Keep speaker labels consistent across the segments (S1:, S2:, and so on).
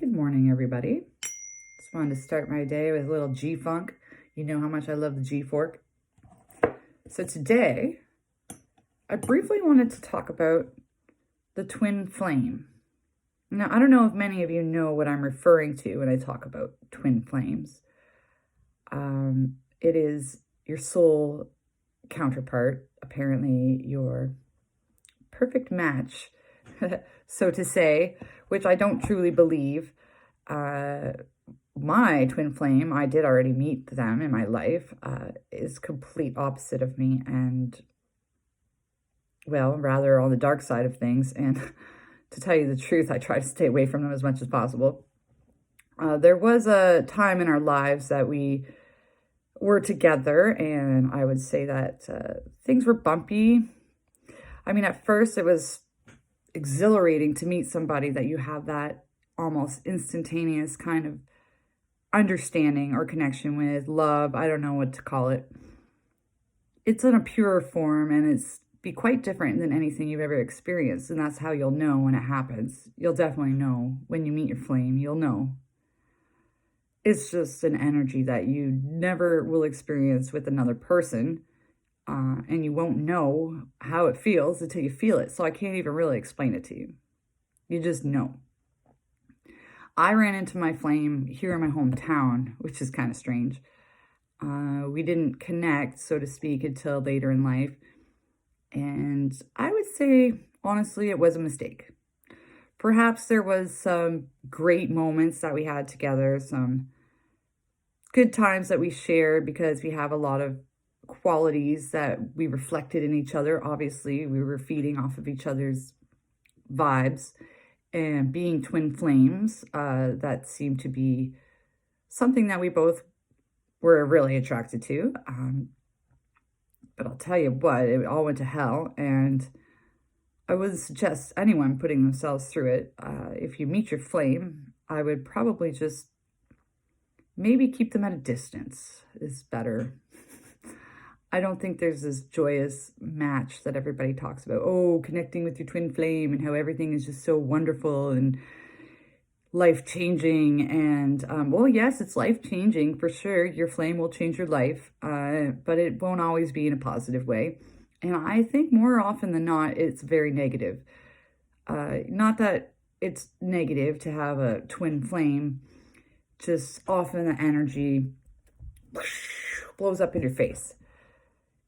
S1: Good morning, everybody. Just wanted to start my day with a little G-funk. You know how much I love the G-fork. So today, I briefly wanted to talk about the twin flame. Now, I don't know if many of you know what I'm referring to when I talk about twin flames. It is your soul counterpart, apparently your perfect match, so to say, which I don't truly believe. My twin flame, I did already meet them in my life, is complete opposite of me and, well, rather on the dark side of things. And to tell you the truth, I try to stay away from them as much as possible. There was a time in our lives that we were together, and I would say that things were bumpy. I mean, at first it was exhilarating to meet somebody that you have that almost instantaneous kind of understanding or connection with, love, I don't know what to call it. It's in a pure form, and it's be quite different than anything you've ever experienced, and that's how you'll know when it happens. You'll definitely know when you meet your flame, you'll know. It's just an energy that you never will experience with another person, and you won't know how it feels until you feel it, so I can't even really explain it to you. You just know. I ran into my flame here in my hometown, which is kind of strange. We didn't connect, so to speak, until later in life. And I would say, honestly, it was a mistake. Perhaps there was some great moments that we had together, some good times that we shared because we have a lot of qualities that we reflected in each other. Obviously, we were feeding off of each other's vibes. And being twin flames, that seemed to be something that we both were really attracted to. But I'll tell you what, it all went to hell. And I wouldn't suggest anyone putting themselves through it. If you meet your flame, I would probably just maybe keep them at a distance is better. I don't think there's this joyous match that everybody talks about. Oh, connecting with your twin flame and how everything is just so wonderful and life-changing. And, well, yes, it's life-changing for sure. Your flame will change your life, but it won't always be in a positive way. And I think more often than not, it's very negative. Not that it's negative to have a twin flame, just often the energy blows up in your face.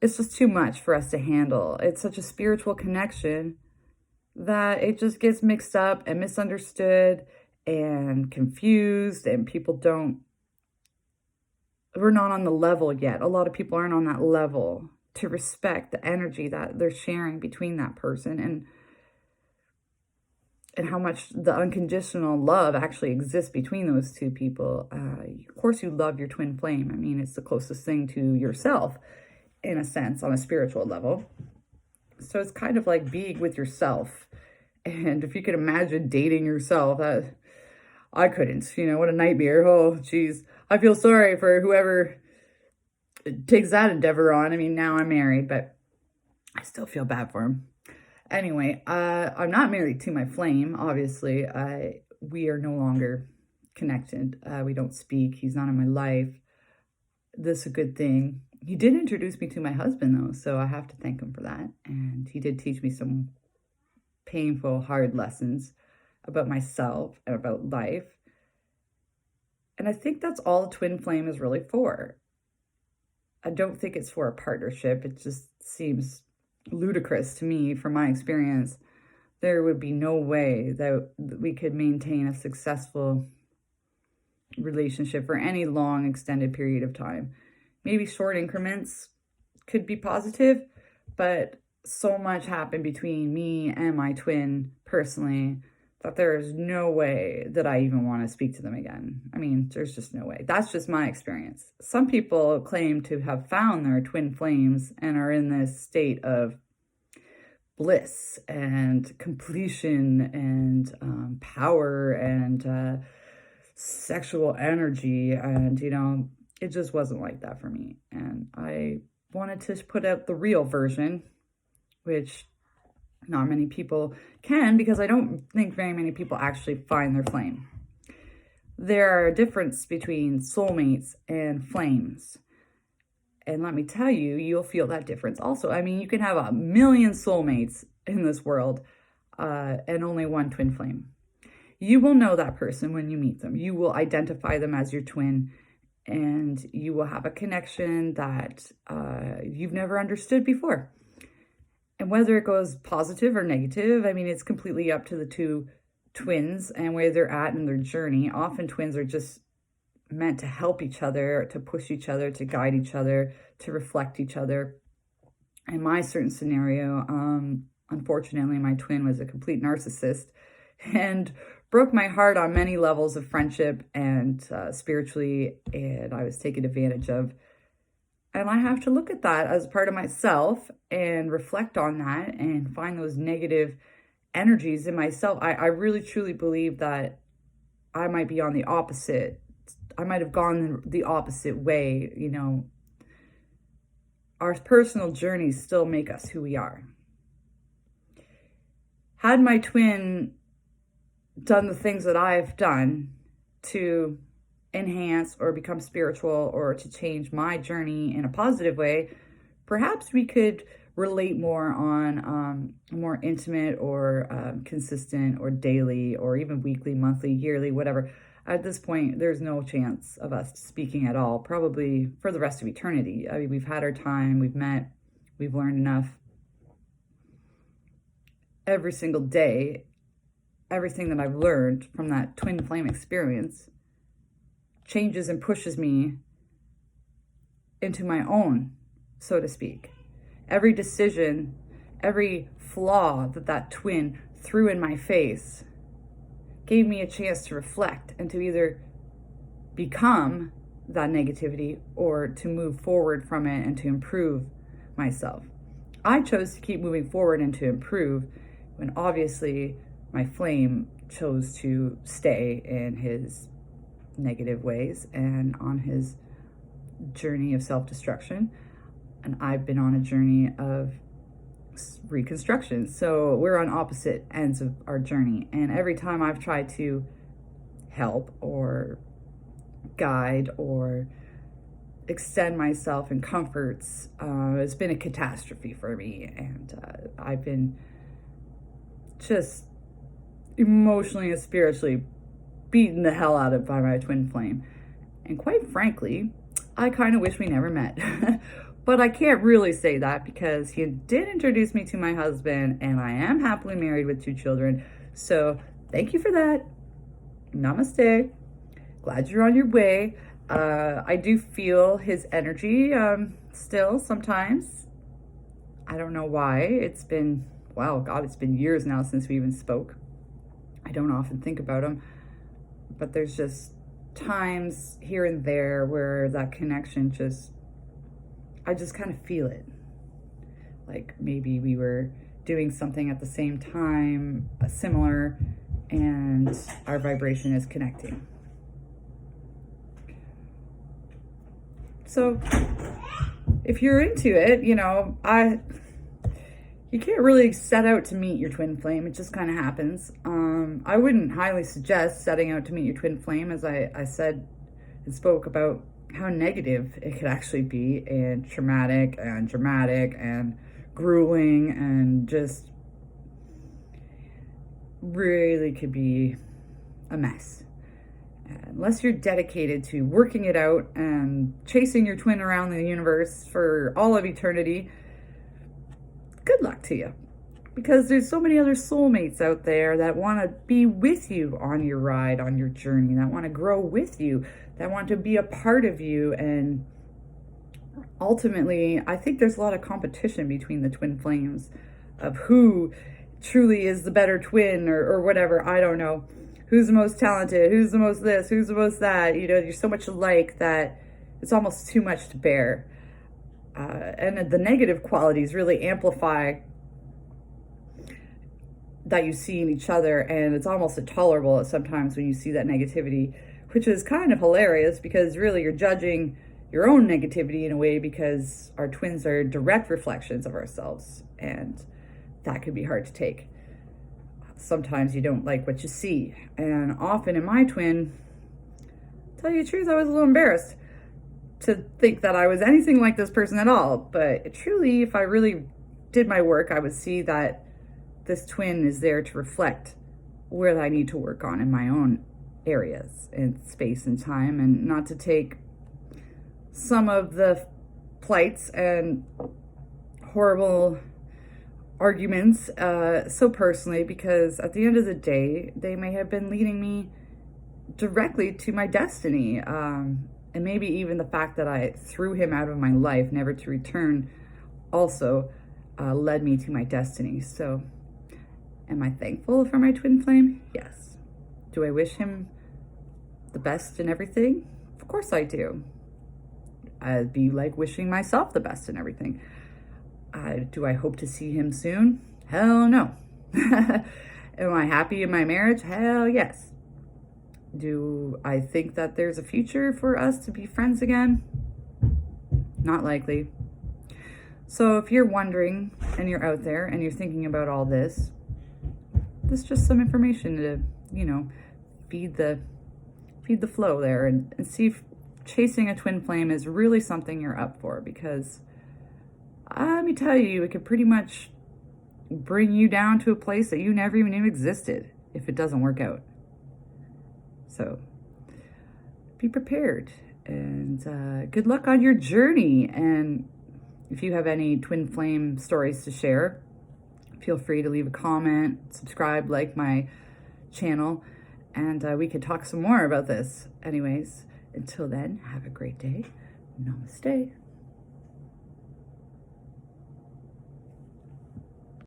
S1: It's just too much for us to handle. It's such a spiritual connection that it just gets mixed up and misunderstood and confused, and we're not on the level yet. A lot of people aren't on that level to respect the energy that they're sharing between that person and how much the unconditional love actually exists between those two people. Of course, you love your twin flame. I mean, it's the closest thing to yourself, in a sense, on a spiritual level. So it's kind of like being with yourself. And if you could imagine dating yourself, I couldn't, what a nightmare. Oh, geez. I feel sorry for whoever takes that endeavor on. I mean, now I'm married, but I still feel bad for him. Anyway, I'm not married to my flame, obviously. We are no longer connected. We don't speak. He's not in my life. This is a good thing. He did introduce me to my husband, though, so I have to thank him for that. And he did teach me some painful, hard lessons about myself and about life. And I think that's all a twin flame is really for. I don't think it's for a partnership. It just seems ludicrous to me from my experience. There would be no way that we could maintain a successful relationship for any long, extended period of time. Maybe short increments could be positive, but so much happened between me and my twin personally that there is no way that I even want to speak to them again. I mean, there's just no way. That's just my experience. Some people claim to have found their twin flames and are in this state of bliss and completion and power and sexual energy. And, it just wasn't like that for me. And I wanted to put out the real version, which not many people can, because I don't think very many people actually find their flame. there are a difference between soulmates and flames. And let me tell you, you'll feel that difference also. I mean, you can have a million soulmates in this world and only one twin flame. You will know that person when you meet them. You will identify them as your twin, and you will have a connection that you've never understood before. And whether it goes positive or negative, I mean, it's completely up to the two twins and where they're at in their journey. Often twins are just meant to help each other, to push each other, to guide each other, to reflect each other. In my certain scenario, unfortunately, my twin was a complete narcissist and broke my heart on many levels of friendship and spiritually, and I was taken advantage of. And I have to look at that as part of myself and reflect on that and find those negative energies in myself. I really truly believe that I might be on the opposite. I might have gone the opposite way. You know, our personal journeys still make us who we are. Had my twin done the things that I've done to enhance or become spiritual or to change my journey in a positive way, perhaps we could relate more on more intimate or consistent or daily or even weekly, monthly, yearly, whatever. At this point, there's no chance of us speaking at all, probably for the rest of eternity. I mean, we've had our time, we've met, we've learned enough. Every single day, everything that I've learned from that twin flame experience changes and pushes me into my own, so to speak. Every decision, every flaw that twin threw in my face gave me a chance to reflect and to either become that negativity or to move forward from it and to improve myself. I chose to keep moving forward and to improve when obviously my flame chose to stay in his negative ways and on his journey of self-destruction. And I've been on a journey of reconstruction. So we're on opposite ends of our journey. And every time I've tried to help or guide or extend myself in comforts, it's been a catastrophe for me. And I've been just emotionally and spiritually beaten the hell out of by my twin flame. And quite frankly, I kind of wish we never met. But I can't really say that because he did introduce me to my husband and I am happily married with 2 children. So thank you for that. Namaste. Glad you're on your way. I do feel his energy still sometimes. I don't know why. It's been, wow, God, it's been years now since we even spoke. I don't often think about him, but there's just times here and there where that connection I just kind of feel it. Like maybe we were doing something at the same time, similar, and our vibration is connecting. So if you're into it, you know, you can't really set out to meet your twin flame. It just kind of happens. I wouldn't highly suggest setting out to meet your twin flame, as I said and spoke about how negative it could actually be and traumatic and dramatic and grueling and just really could be a mess. Unless you're dedicated to working it out and chasing your twin around the universe for all of eternity, good luck to you. Because there's so many other soulmates out there that want to be with you on your ride, on your journey, that want to grow with you, that want to be a part of you. And ultimately, I think there's a lot of competition between the twin flames of who truly is the better twin or whatever. I don't know. Who's the most talented? Who's the most this? Who's the most that? You know, you're so much alike that it's almost too much to bear. And the negative qualities really amplify that you see in each other, and it's almost intolerable sometimes when you see that negativity, which is kind of hilarious because really you're judging your own negativity in a way because our twins are direct reflections of ourselves, and that can be hard to take. Sometimes you don't like what you see, and often in my twin, tell you the truth, I was a little embarrassed to think that I was anything like this person at all. But truly, if I really did my work, I would see that this twin is there to reflect where I need to work on in my own areas in space and time, and not to take some of the plights and horrible arguments so personally, because at the end of the day, they may have been leading me directly to my destiny. And maybe even the fact that I threw him out of my life, never to return, also led me to my destiny. So, am I thankful for my twin flame? Yes. Do I wish him the best in everything? Of course I do. I'd be like wishing myself the best in everything. Do I hope to see him soon? Hell no. Am I happy in my marriage? Hell yes. Do I think that there's a future for us to be friends again? Not likely. So if you're wondering and you're out there and you're thinking about all this is just some information to, feed the flow there, and see if chasing a twin flame is really something you're up for, because let me tell you, it could pretty much bring you down to a place that you never even knew existed if it doesn't work out. So be prepared, and good luck on your journey. And if you have any twin flame stories to share, feel free to leave a comment, subscribe, like my channel, and we could talk some more about this. Anyways, until then, have a great day. Namaste.